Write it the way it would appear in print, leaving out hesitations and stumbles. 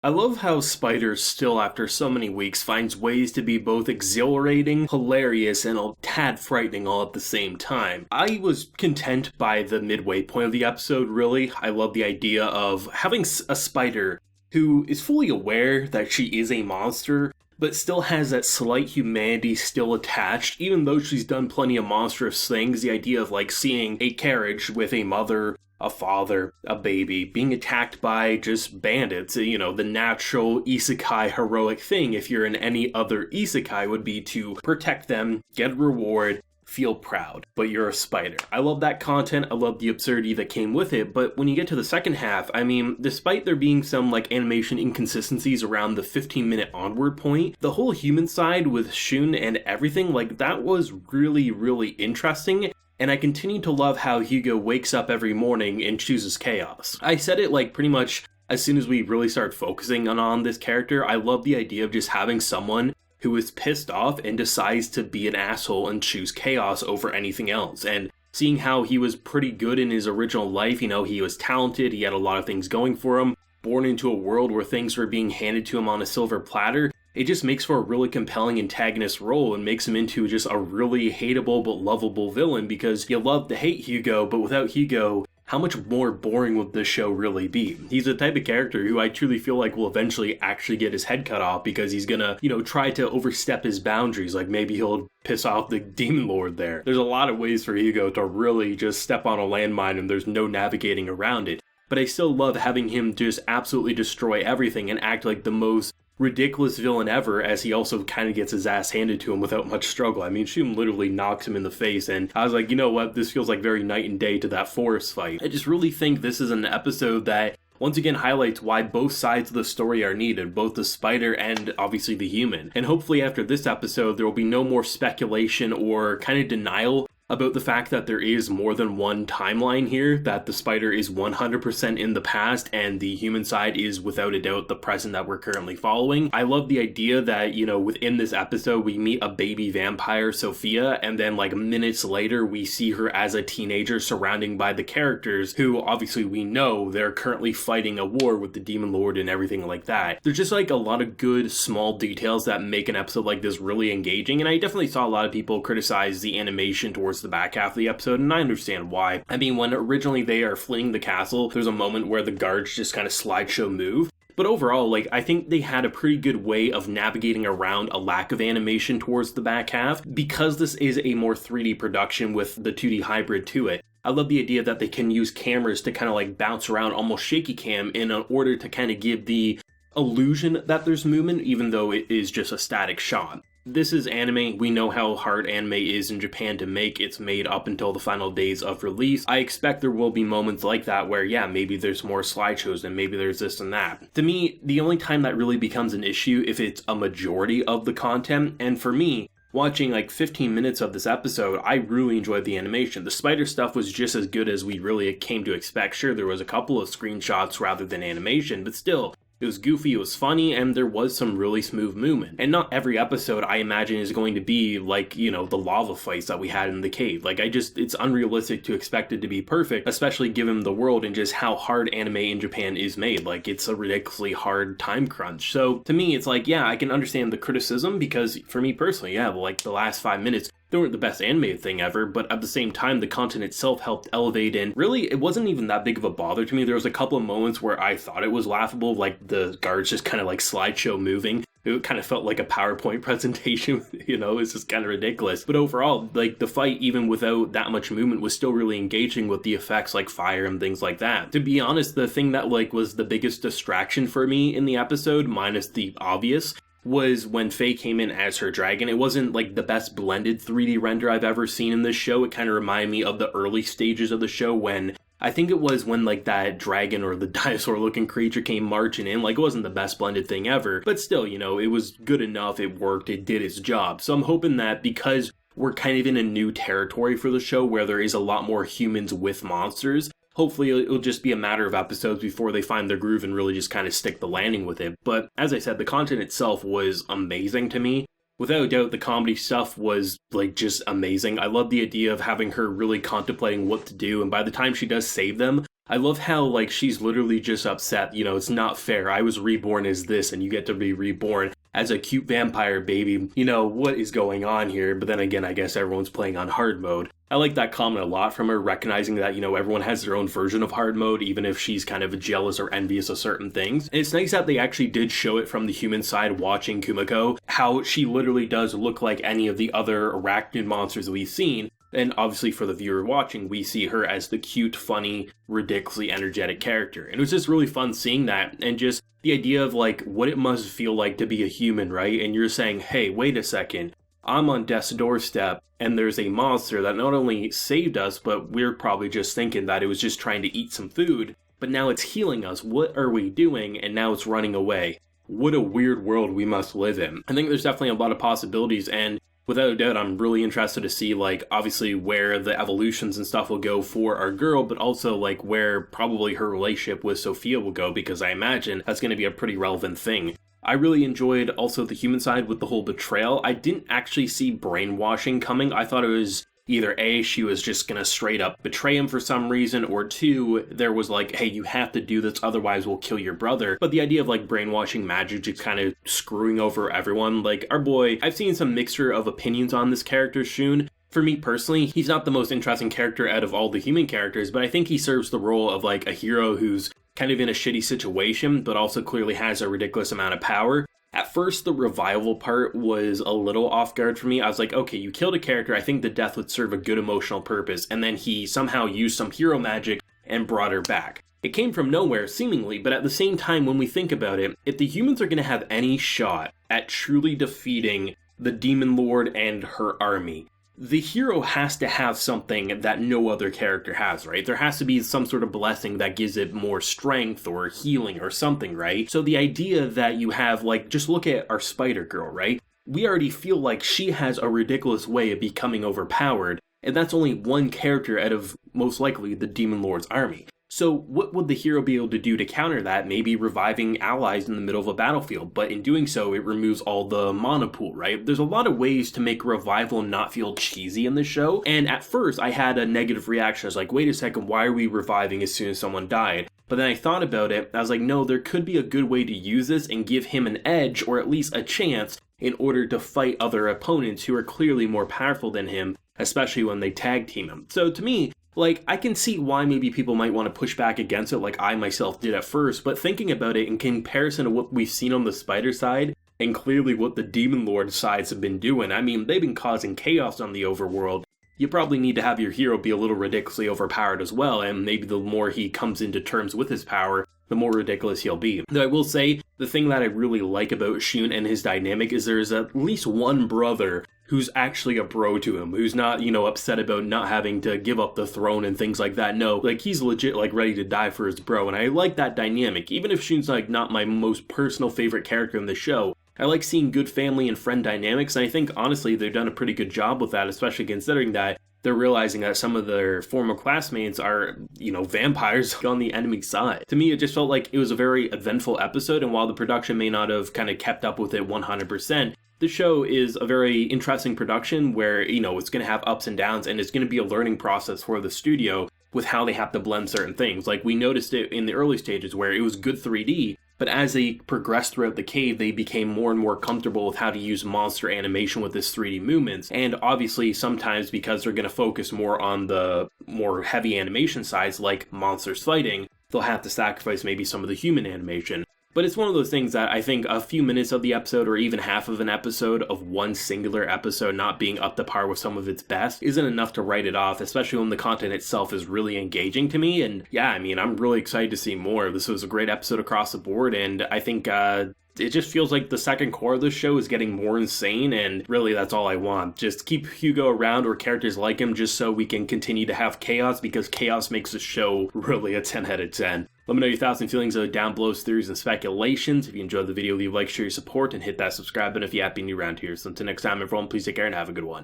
I love how Spider still, after so many weeks, finds ways to be both exhilarating, hilarious, and a tad frightening all at the same time. I was content by the midway point of the episode, really. I love the idea of having a Spider who is fully aware that she is a monster, but still has that slight humanity still attached, even though she's done plenty of monstrous things. The idea of like seeing a carriage with a mother, a father, a baby, being attacked by just bandits, the natural isekai heroic thing if you're in any other isekai would be to protect them, get a reward, feel proud, but you're a spider. I love that content, I love the absurdity that came with it, but when you get to the second half, despite there being some animation inconsistencies around the 15-minute onward point, the whole human side with Shun and everything, that was really, really interesting. And I continue to love how Hugo wakes up every morning and chooses chaos. I said it pretty much as soon as we really started focusing on this character. I love the idea of just having someone who is pissed off and decides to be an asshole and choose chaos over anything else. And seeing how he was pretty good in his original life, he was talented, he had a lot of things going for him, born into a world where things were being handed to him on a silver platter. It just makes for a really compelling antagonist role and makes him into just a really hateable but lovable villain, because you love to hate Hugo, but without Hugo, how much more boring would this show really be? He's the type of character who I truly feel like will eventually actually get his head cut off because he's gonna, try to overstep his boundaries. Maybe he'll piss off the Demon Lord there. There's a lot of ways for Hugo to really just step on a landmine and there's no navigating around it. But I still love having him just absolutely destroy everything and act like the most ridiculous villain ever, as he also kind of gets his ass handed to him without much struggle. Shun literally knocks him in the face, and I was like, you know what, this feels like very night and day to that forest fight. I just really think this is an episode that once again highlights why both sides of the story are needed, both the spider and obviously the human. And hopefully after this episode, there will be no more speculation or kind of denial about the fact that there is more than one timeline here, that the spider is 100% in the past and the human side is without a doubt the present that we're currently following. I love the idea that, within this episode we meet a baby vampire, Sophia, and then minutes later we see her as a teenager surrounded by the characters who obviously we know they're currently fighting a war with the Demon Lord and everything like that. There's just a lot of good small details that make an episode like this really engaging, and I definitely saw a lot of people criticize the animation towards the back half of the episode, and I understand why. When originally they are fleeing the castle, there's a moment where the guards just kind of slideshow move. But overall, I think they had a pretty good way of navigating around a lack of animation towards the back half, because this is a more 3D production with the 2D hybrid to it. I love the idea that they can use cameras to kind of bounce around, almost shaky cam, in order to kind of give the illusion that there's movement, even though it is just a static shot. This is anime. We know how hard anime is in Japan to make. It's made up until the final days of release. I expect there will be moments like that where, maybe there's more slideshows and maybe there's this and that. To me, the only time that really becomes an issue if it's a majority of the content, and for me, watching 15 minutes of this episode, I really enjoyed the animation. The spider stuff was just as good as we really came to expect. Sure, there was a couple of screenshots rather than animation, but still, it was goofy, it was funny, and there was some really smooth movement. And not every episode, I imagine, is going to be the lava fights that we had in the cave. It's unrealistic to expect it to be perfect, especially given the world and just how hard anime in Japan is made. It's a ridiculously hard time crunch. So, to me, it's I can understand the criticism, because for me personally, the last 5 minutes, they weren't the best animated thing ever, but at the same time, the content itself helped elevate, and really, it wasn't even that big of a bother to me. There was a couple of moments where I thought it was laughable, the guards just kind of slideshow moving. It kind of felt like a PowerPoint presentation, it's just kind of ridiculous. But overall, the fight, even without that much movement, was still really engaging with the effects like fire and things like that. To be honest, the thing that was the biggest distraction for me in the episode, minus the obvious, was when Faye came in as her dragon. It wasn't the best blended 3D render I've ever seen in this show. It kind of reminded me of the early stages of the show when I think it was when that dragon or the dinosaur looking creature came marching in. It wasn't the best blended thing ever, but still, it was good enough, it worked, it did its job. So I'm hoping that because we're kind of in a new territory for the show where there is a lot more humans with monsters, hopefully it'll just be a matter of episodes before they find their groove and really just kind of stick the landing with it. But as I said, the content itself was amazing to me. Without a doubt, the comedy stuff was just amazing. I love the idea of having her really contemplating what to do, and by the time she does save them, I love how, like, she's literally just upset, you know, it's not fair. I was reborn as this, and you get to be reborn as a cute vampire baby. You know, what is going on here? But then again, I guess everyone's playing on hard mode. I like that comment a lot from her, recognizing that, you know, everyone has their own version of hard mode, even if she's kind of jealous or envious of certain things. And it's nice that they actually did show it from the human side watching Kumiko, how she literally does look like any of the other arachnid monsters that we've seen. And obviously for the viewer watching, we see her as the cute, funny, ridiculously energetic character. And it was just really fun seeing that, and just the idea of like what it must feel like to be a human, right? And you're saying, hey, wait a second, I'm on death's doorstep, and there's a monster that not only saved us, but we're probably just thinking that it was just trying to eat some food, but now it's healing us. What are we doing? And now it's running away. What a weird world we must live in. I think there's definitely a lot of possibilities, and without a doubt, I'm really interested to see, like, obviously where the evolutions and stuff will go for our girl, but also, like, where probably her relationship with Sophia will go, because I imagine that's going to be a pretty relevant thing. I really enjoyed also the human side with the whole betrayal. I didn't actually see brainwashing coming. I thought it was either A, she was just gonna straight up betray him for some reason, or two, there was like, hey, you have to do this, otherwise we'll kill your brother. But the idea of like brainwashing magic just kind of screwing over everyone, like our boy, I've seen some mixture of opinions on this character, Hsieh. For me personally, he's not the most interesting character out of all the human characters, but I think he serves the role of like a hero who's kind of in a shitty situation, but also clearly has a ridiculous amount of power. At first, the revival part was a little off guard for me. I was like, okay, you killed a character, I think the death would serve a good emotional purpose, and then he somehow used some hero magic and brought her back. It came from nowhere, seemingly, but at the same time, when we think about it, if the humans are going to have any shot at truly defeating the Demon Lord and her army, the hero has to have something that no other character has, right? There has to be some sort of blessing that gives it more strength or healing or something, right? So the idea that you have, like, just look at our Spider Girl, right? We already feel like she has a ridiculous way of becoming overpowered, and that's only one character out of, most likely, the Demon Lord's army. So what would the hero be able to do to counter that? Maybe reviving allies in the middle of a battlefield, but in doing so, it removes all the mana pool, right? There's a lot of ways to make revival not feel cheesy in the show, and at first, I had a negative reaction. I was like, wait a second, why are we reviving as soon as someone died? But then I thought about it, I was like, no, there could be a good way to use this and give him an edge, or at least a chance, in order to fight other opponents who are clearly more powerful than him, especially when they tag team him. So to me, like, I can see why maybe people might want to push back against it like I myself did at first, but thinking about it in comparison to what we've seen on the Spider side, and clearly what the Demon Lord sides have been doing, I mean, they've been causing chaos on the overworld. You probably need to have your hero be a little ridiculously overpowered as well, and maybe the more he comes into terms with his power, the more ridiculous he'll be. Though I will say, the thing that I really like about Hsieh and his dynamic is there's at least one brother who's actually a bro to him, who's not, you know, upset about not having to give up the throne and things like that. No, like, he's legit, like, ready to die for his bro, and I like that dynamic. Even if Hsieh's, like, not my most personal favorite character in the show, I like seeing good family and friend dynamics, and I think, honestly, they've done a pretty good job with that, especially considering that they're realizing that some of their former classmates are, you know, vampires on the enemy side. To me, it just felt like it was a very eventful episode, and while the production may not have kind of kept up with it 100%, the show is a very interesting production where, you know, it's going to have ups and downs, and it's going to be a learning process for the studio with how they have to blend certain things. Like, we noticed it in the early stages where it was good 3D, but as they progressed throughout the cave, they became more and more comfortable with how to use monster animation with this 3D movements. And obviously, sometimes because they're going to focus more on the more heavy animation sides, like monsters fighting, they'll have to sacrifice maybe some of the human animation. But it's one of those things that I think a few minutes of the episode, or even half of an episode of one singular episode not being up to par with some of its best, isn't enough to write it off, especially when the content itself is really engaging to me. And yeah, I mean, I'm really excited to see more. This was a great episode across the board, and I think it just feels like the second core of the show is getting more insane, and really that's all I want. Just keep Hugo around, or characters like him, just so we can continue to have chaos, because chaos makes the show really a 10 out of 10. Let me know your thoughts and feelings down below, theories and speculations. If you enjoyed the video, leave a like, share your support, and hit that subscribe button if you happen new around here. So until next time, everyone, please take care and have a good one.